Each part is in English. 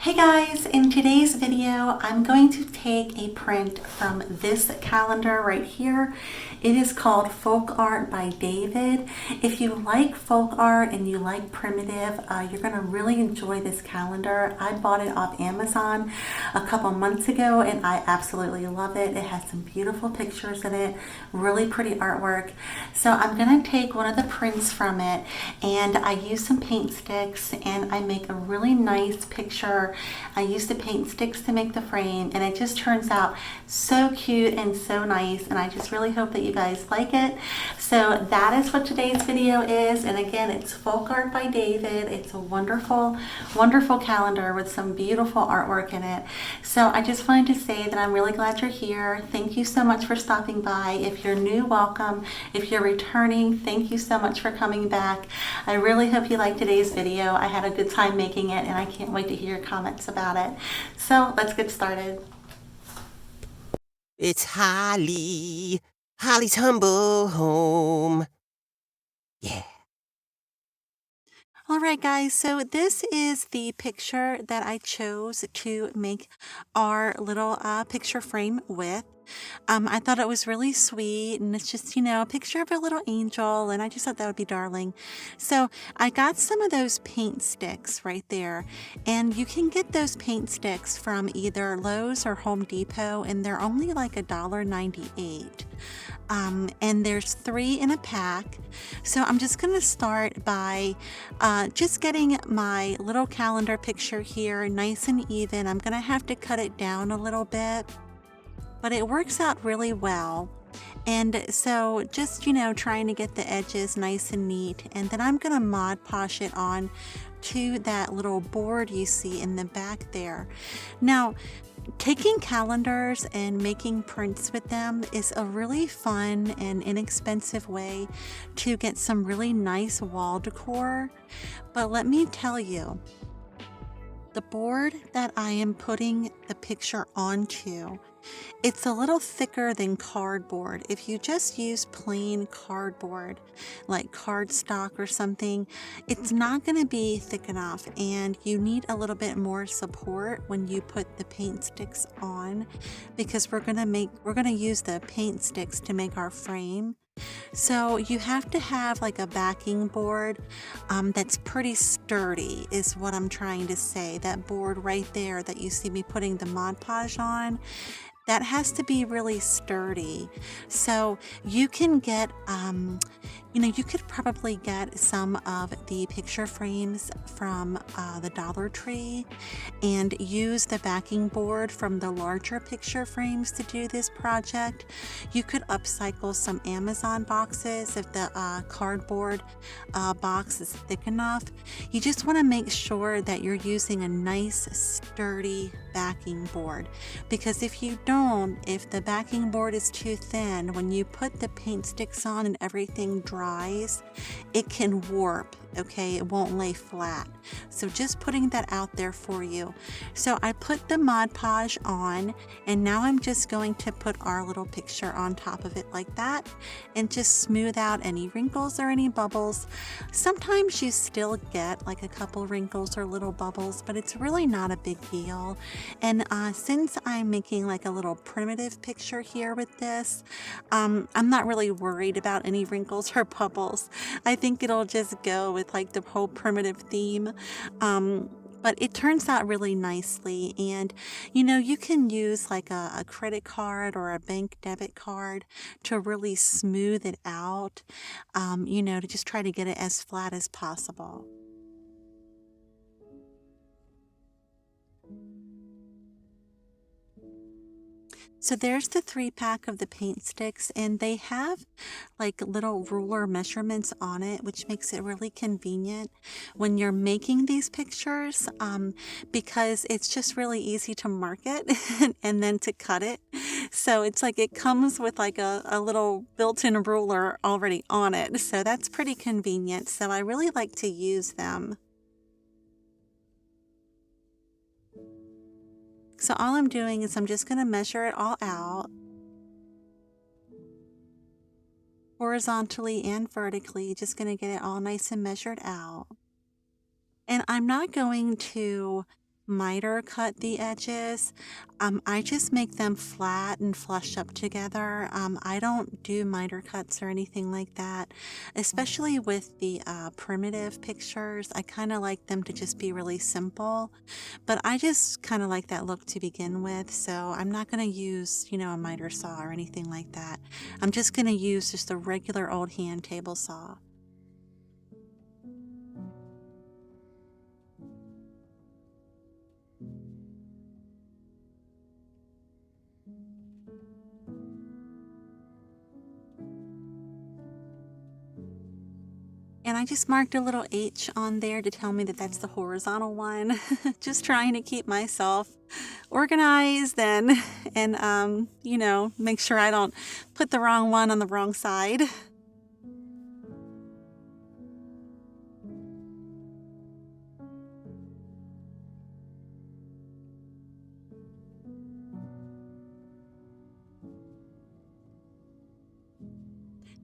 Hey guys, in today's video, I'm going to take a print from this calendar right here. It is called Folk Art by David. If you like folk art and you like primitive, you're going to really enjoy this calendar. I bought it off Amazon a couple months ago and I absolutely love it. It has some beautiful pictures in it, really pretty artwork. So I'm going to take one of the prints from it and I use some paint sticks and I make a really nice picture. I use the paint sticks to make the frame and it just turns out so cute and so nice, and I just really hope that you guys like it. So that is what today's video is, and again, it's Folk Art by David. It's a wonderful calendar with some beautiful artwork in it. So I just wanted to say that I'm really glad you're here. Thank you so much for stopping by. If you're new, welcome. If you're returning, thank you so much for coming back. I really hope you liked today's video. I had a good time making it and I can't wait to hear your comments about it. So let's get started. It's Holly's humble home. Yeah. All right, guys, so this is the picture that I chose to make our little picture frame with. I thought it was really sweet, and it's just, a picture of a little angel, and I just thought that would be darling. So I got some of those paint sticks right there, and you can get those paint sticks from either Lowe's or Home Depot, and they're only like $1.98. And there's 3 in a pack. So I'm just going to start by just getting my little calendar picture here nice and even. I'm going to have to cut it down a little bit, but it works out really well. And so just, trying to get the edges nice and neat. And then I'm going to Mod Podge it on to that little board you see in the back there. Now, taking calendars and making prints with them is a really fun and inexpensive way to get some really nice wall decor. But let me tell you, the board that I am putting the picture onto, it's a little thicker than cardboard. If you just use plain cardboard, like cardstock or something, it's not going to be thick enough, and you need a little bit more support when you put the paint sticks on, because we're going to use the paint sticks to make our frame. So you have to have like a backing board that's pretty sturdy, is what I'm trying to say. That board right there that you see me putting the Mod Podge on, that has to be really sturdy. So you can get, you could probably get some of the picture frames from the Dollar Tree and use the backing board from the larger picture frames to do this project. You could upcycle some Amazon boxes if the cardboard box is thick enough. You just want to make sure that you're using a nice sturdy backing board, because if you don't, if the backing board is too thin, when you put the paint sticks on and everything dries, it can warp. Okay, it won't lay flat. So just putting that out there for you. So I put the Mod Podge on, and now I'm just going to put our little picture on top of it like that and just smooth out any wrinkles or any bubbles. Sometimes you still get like a couple wrinkles or little bubbles, but it's really not a big deal. And since I'm making like a little primitive picture here with this, I'm not really worried about any wrinkles or bubbles. I think it'll just go with like the whole primitive theme. But it turns out really nicely, and you can use like a credit card or a bank debit card to really smooth it out, to just try to get it as flat as possible. So there's the 3-pack of the paint sticks, and they have like little ruler measurements on it, which makes it really convenient when you're making these pictures, because it's just really easy to mark it and then to cut it. So it's like it comes with like a little built-in ruler already on it. So that's pretty convenient. So I really like to use them. So all I'm doing is I'm just going to measure it all out, horizontally and vertically, just going to get it all nice and measured out. And I'm not going to miter cut the edges. I just make them flat and flush up together. I don't do miter cuts or anything like that, especially with the primitive pictures. I kind of like them to just be really simple, but I just kind of like that look to begin with, so I'm not going to use, a miter saw or anything like that. I'm just going to use just a regular old hand table saw. And I just marked a little H on there to tell me that that's the horizontal one. Just trying to keep myself organized and make sure I don't put the wrong one on the wrong side.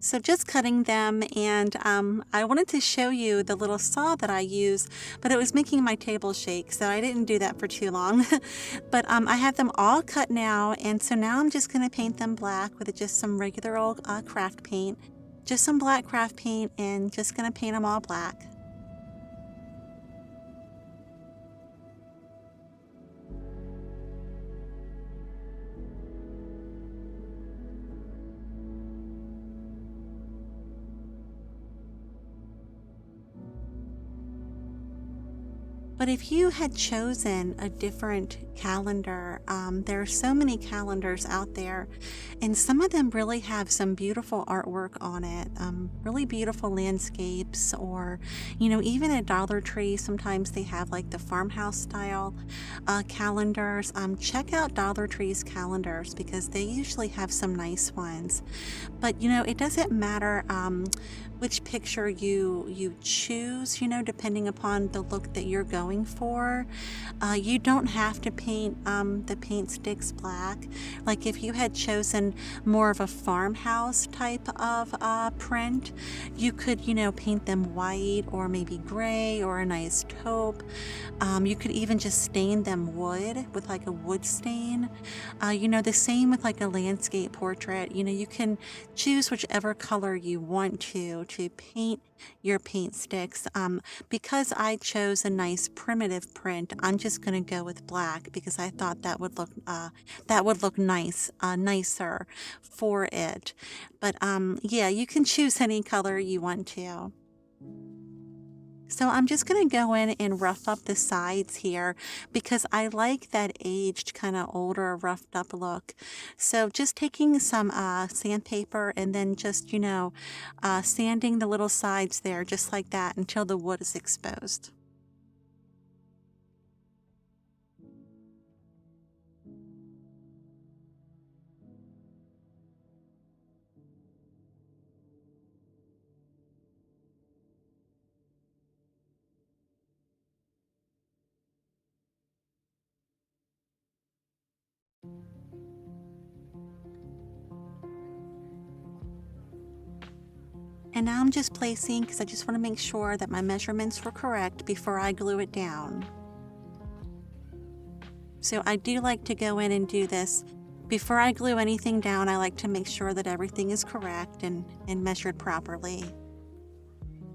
So just cutting them, and I wanted to show you the little saw that I use, but it was making my table shake, so I didn't do that for too long. But I have them all cut now, and so now I'm just going to paint them black with just some regular old craft paint. Just some black craft paint, and just going to paint them all black. But if you had chosen a different calendar, there are so many calendars out there, and some of them really have some beautiful artwork on it, really beautiful landscapes, or, even at Dollar Tree, sometimes they have like the farmhouse style calendars. Check out Dollar Tree's calendars because they usually have some nice ones. But, it doesn't matter which picture you choose, depending upon the look that you're going for. You don't have to paint the paint sticks black. Like if you had chosen more of a farmhouse type of print, you could, paint them white or maybe gray or a nice taupe. You could even just stain them wood with like a wood stain. The same with like a landscape portrait. You can choose whichever color you want to paint your paint sticks. Because I chose a nice primitive print, I'm just going to go with black because I thought that would look nice, nicer for it. But yeah, you can choose any color you want to. So I'm just going to go in and rough up the sides here because I like that aged kind of older roughed up look. So just taking some sandpaper and then just, sanding the little sides there just like that until the wood is exposed. And now I'm just placing because I just want to make sure that my measurements were correct before I glue it down. So I do like to go in and do this. Before I glue anything down, I like to make sure that everything is correct and measured properly.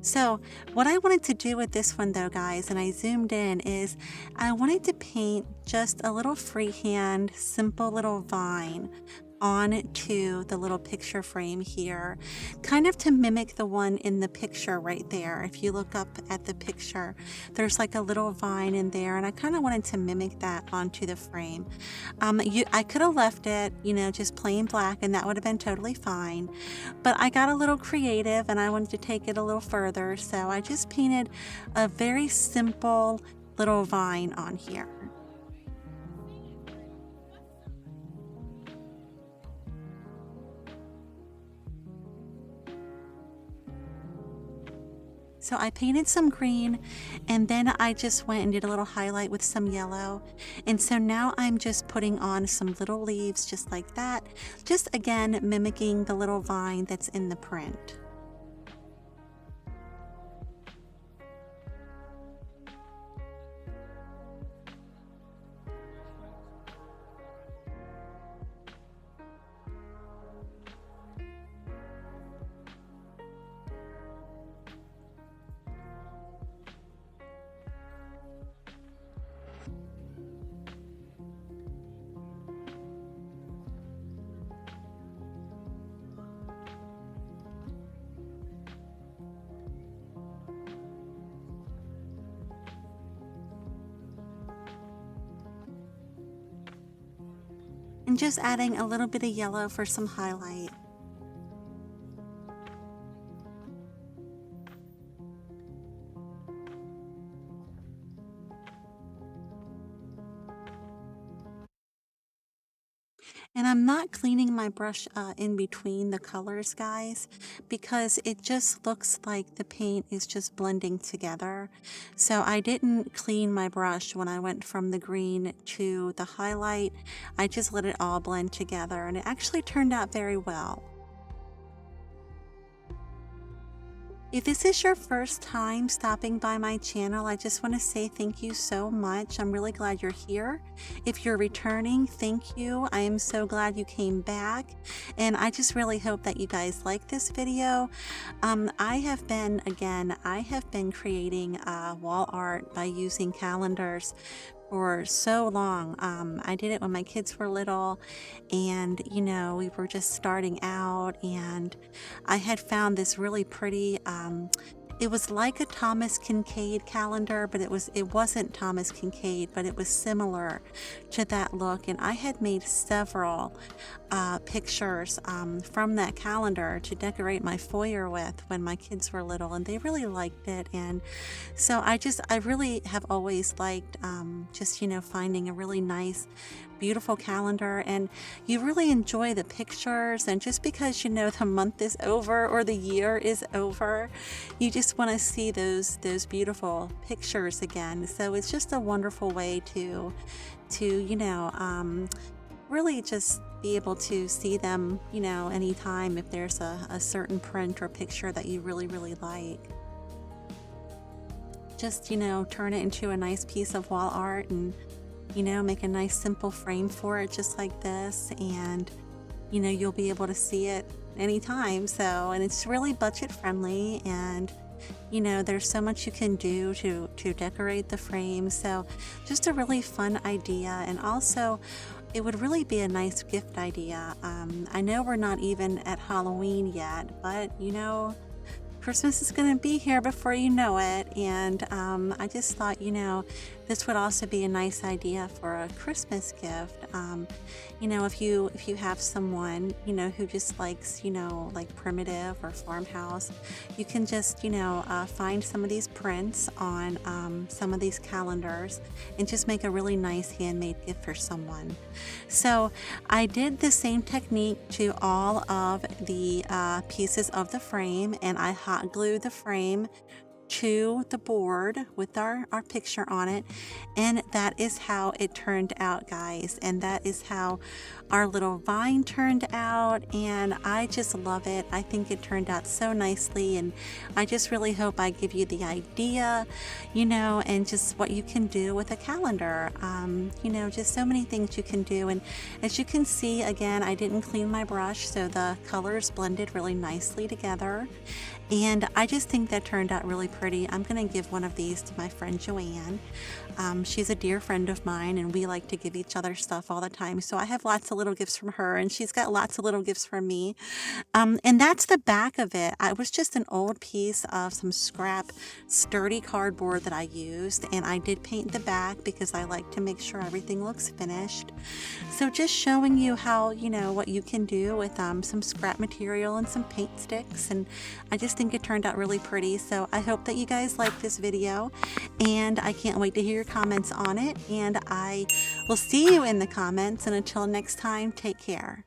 So what I wanted to do with this one though, guys, and I zoomed in, is I wanted to paint just a little freehand, simple little vine onto the little picture frame here, kind of to mimic the one in the picture right there. If you look up at the picture, there's like a little vine in there, and I kind of wanted to mimic that onto the frame. I could have left it, just plain black, and that would have been totally fine, but I got a little creative and I wanted to take it a little further, so I just painted a very simple little vine on here. So I painted some green, and then I just went and did a little highlight with some yellow. And so now I'm just putting on some little leaves just like that, just again mimicking the little vine that's in the print. and just adding a little bit of yellow for some highlight. And I'm not cleaning my brush in between the colors, guys, because it just looks like the paint is just blending together. So I didn't clean my brush when I went from the green to the highlight. I just let it all blend together, and it actually turned out very well. If this is your first time stopping by my channel, I just want to say thank you so much. I'm really glad you're here. If you're returning, thank you. I am so glad you came back. And I just really hope that you guys like this video. I have been creating wall art by using calendars for so long. I did it when my kids were little, and you know, we were just starting out, and I had found this really pretty it was like a Thomas Kincaid calendar, but it wasn't Thomas Kincaid, but it was similar to that look. And I had made several pictures from that calendar to decorate my foyer with when my kids were little, and they really liked it. And so I really have always liked just, you know, finding a really nice, beautiful calendar, and you really enjoy the pictures. And just because, you know, the month is over or the year is over, you just want to see those beautiful pictures again. So it's just a wonderful way to you know, really just be able to see them, you know, anytime if there's a certain print or picture that you really like. Just, you know, turn it into a nice piece of wall art, and you know, make a nice simple frame for it just like this, and you know, you'll be able to see it anytime. So, and it's really budget friendly, and you know, there's so much you can do to decorate the frame. So just a really fun idea, and also it would really be a nice gift idea. I know we're not even at Halloween yet, but you know, Christmas is going to be here before you know it, and I just thought, you know, this would also be a nice idea for a Christmas gift. You know, if you have someone, you know, who just likes, you know, like primitive or farmhouse, you can just, you know, find some of these prints on some of these calendars and just make a really nice handmade gift for someone. So I did the same technique to all of the pieces of the frame, and I hot glued the frame to the board with our picture on it, and that is how it turned out, guys. And that is how our little vine turned out, and I just love it. I think it turned out so nicely, and I just really hope I give you the idea, you know, and just what you can do with a calendar. You know, just so many things you can do. And as you can see, again, I didn't clean my brush, so the colors blended really nicely together, and I just think that turned out really pretty. I'm going to give one of these to my friend Joanne. She's a dear friend of mine, and we like to give each other stuff all the time. So I have lots of little gifts from her, and she's got lots of little gifts from me. And that's the back of it. It was just an old piece of some scrap sturdy cardboard that I used, and I did paint the back because I like to make sure everything looks finished. So just showing you how, you know, what you can do with some scrap material and some paint sticks, and I just think it turned out really pretty. So I hope that you guys like this video, and I can't wait to hear your comments on it, and I will see you in the comments. And until next time, take care.